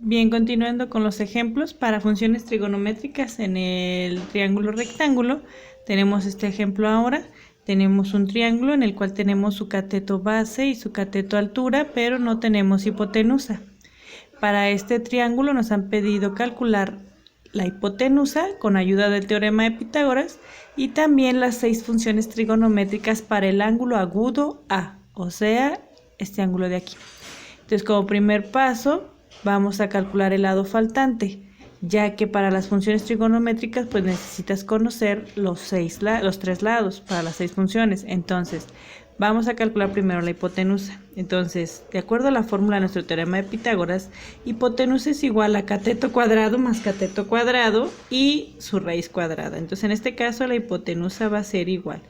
Bien, continuando con los ejemplos para funciones trigonométricas en el triángulo rectángulo, tenemos este ejemplo ahora. Tenemos un triángulo en el cual tenemos su cateto base y su cateto altura, pero no tenemos hipotenusa. Para este triángulo nos han pedido calcular la hipotenusa con ayuda del teorema de Pitágoras y también las 6 funciones trigonométricas para el ángulo agudo A, o sea, este ángulo de aquí. Entonces, como primer paso, vamos a calcular el lado faltante, ya que para las funciones trigonométricas pues necesitas conocer los 3 lados para las 6 funciones. Entonces, vamos a calcular primero la hipotenusa. Entonces, de acuerdo a la fórmula de nuestro teorema de Pitágoras, hipotenusa es igual a cateto cuadrado más cateto cuadrado y su raíz cuadrada. Entonces, en este caso, la hipotenusa va a ser igual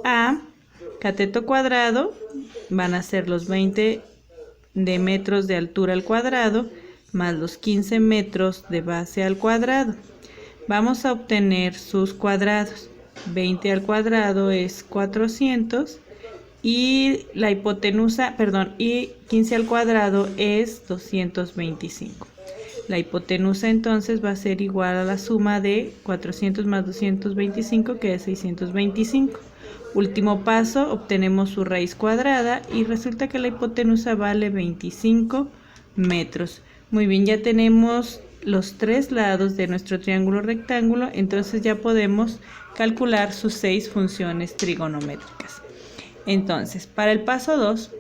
a cateto cuadrado, van a ser los 20 de metros de altura al cuadrado más los 15 metros de base al cuadrado. Vamos a obtener sus cuadrados. 20 al cuadrado es 400 y la hipotenusa, y 15 al cuadrado es 225. La hipotenusa entonces va a ser igual a la suma de 400 más 225, que es 625. Último paso, obtenemos su raíz cuadrada y resulta que la hipotenusa vale 25 metros. Muy bien, ya tenemos los 3 lados de nuestro triángulo rectángulo, entonces ya podemos calcular sus 6 funciones trigonométricas. Entonces, para el paso 2,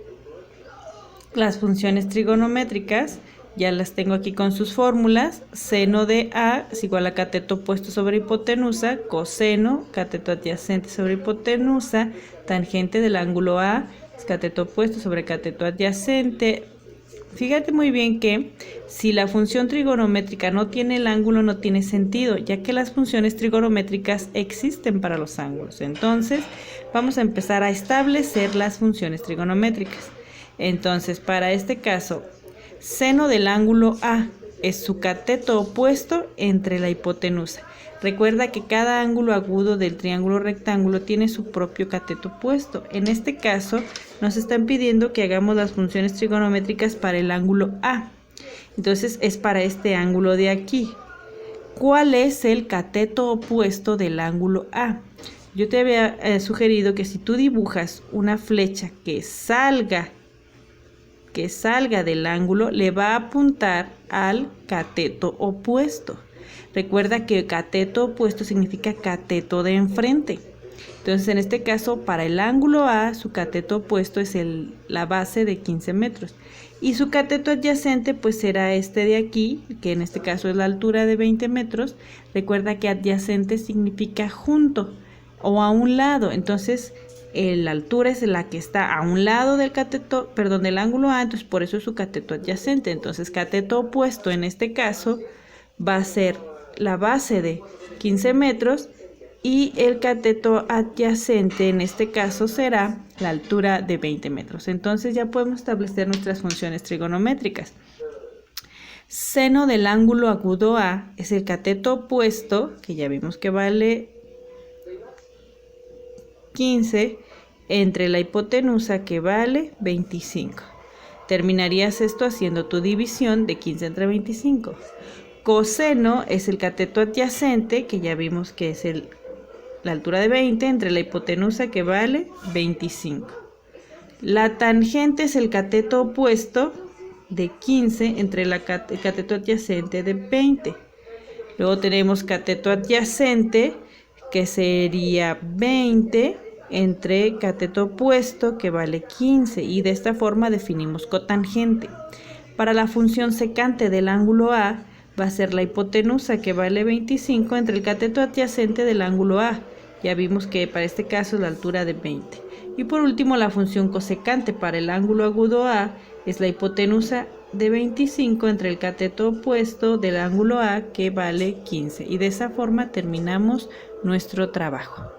las funciones trigonométricas ya las tengo aquí con sus fórmulas. Seno de A es igual a cateto opuesto sobre hipotenusa, coseno, cateto adyacente sobre hipotenusa, tangente del ángulo A es cateto opuesto sobre cateto adyacente. Fíjate muy bien que si la función trigonométrica no tiene el ángulo, no tiene sentido, ya que las funciones trigonométricas existen para los ángulos. Entonces, vamos a empezar a establecer las funciones trigonométricas. Entonces, para este caso, seno del ángulo A es su cateto opuesto entre la hipotenusa. Recuerda que cada ángulo agudo del triángulo rectángulo tiene su propio cateto opuesto. En este caso, nos están pidiendo que hagamos las funciones trigonométricas para el ángulo A. Entonces, es para este ángulo de aquí. ¿Cuál es el cateto opuesto del ángulo A? Yo te había sugerido que si tú dibujas una flecha que salga del ángulo, le va a apuntar al cateto opuesto. Recuerda que cateto opuesto significa cateto de enfrente. Entonces, en este caso, para el ángulo A, su cateto opuesto es la base de 15 metros. Y su cateto adyacente, pues será este de aquí, que en este caso es la altura de 20 metros. Recuerda que adyacente significa junto o a un lado. Entonces, la altura es la que está a un lado del del ángulo A, entonces por eso es su cateto adyacente. Entonces, cateto opuesto en este caso va a ser la base de 15 metros y el cateto adyacente en este caso será la altura de 20 metros. Entonces ya podemos establecer nuestras funciones trigonométricas. Seno del ángulo agudo A es el cateto opuesto, que ya vimos que vale 15, entre la hipotenusa, que vale 25. Terminarías esto haciendo tu división de 15 entre 25. Coseno es el cateto adyacente, que ya vimos que es la altura de 20, entre la hipotenusa, que vale 25. La tangente es el cateto opuesto de 15 entre el cateto adyacente de 20. Luego tenemos cateto adyacente, que sería 20 entre cateto opuesto, que vale 15, y de esta forma definimos cotangente. Para la función secante del ángulo A va a ser la hipotenusa, que vale 25, entre el cateto adyacente del ángulo A. Ya vimos que para este caso es la altura de 20. Y por último, la función cosecante para el ángulo agudo A es la hipotenusa de 25 entre el cateto opuesto del ángulo A, que vale 15. Y de esa forma terminamos nuestro trabajo.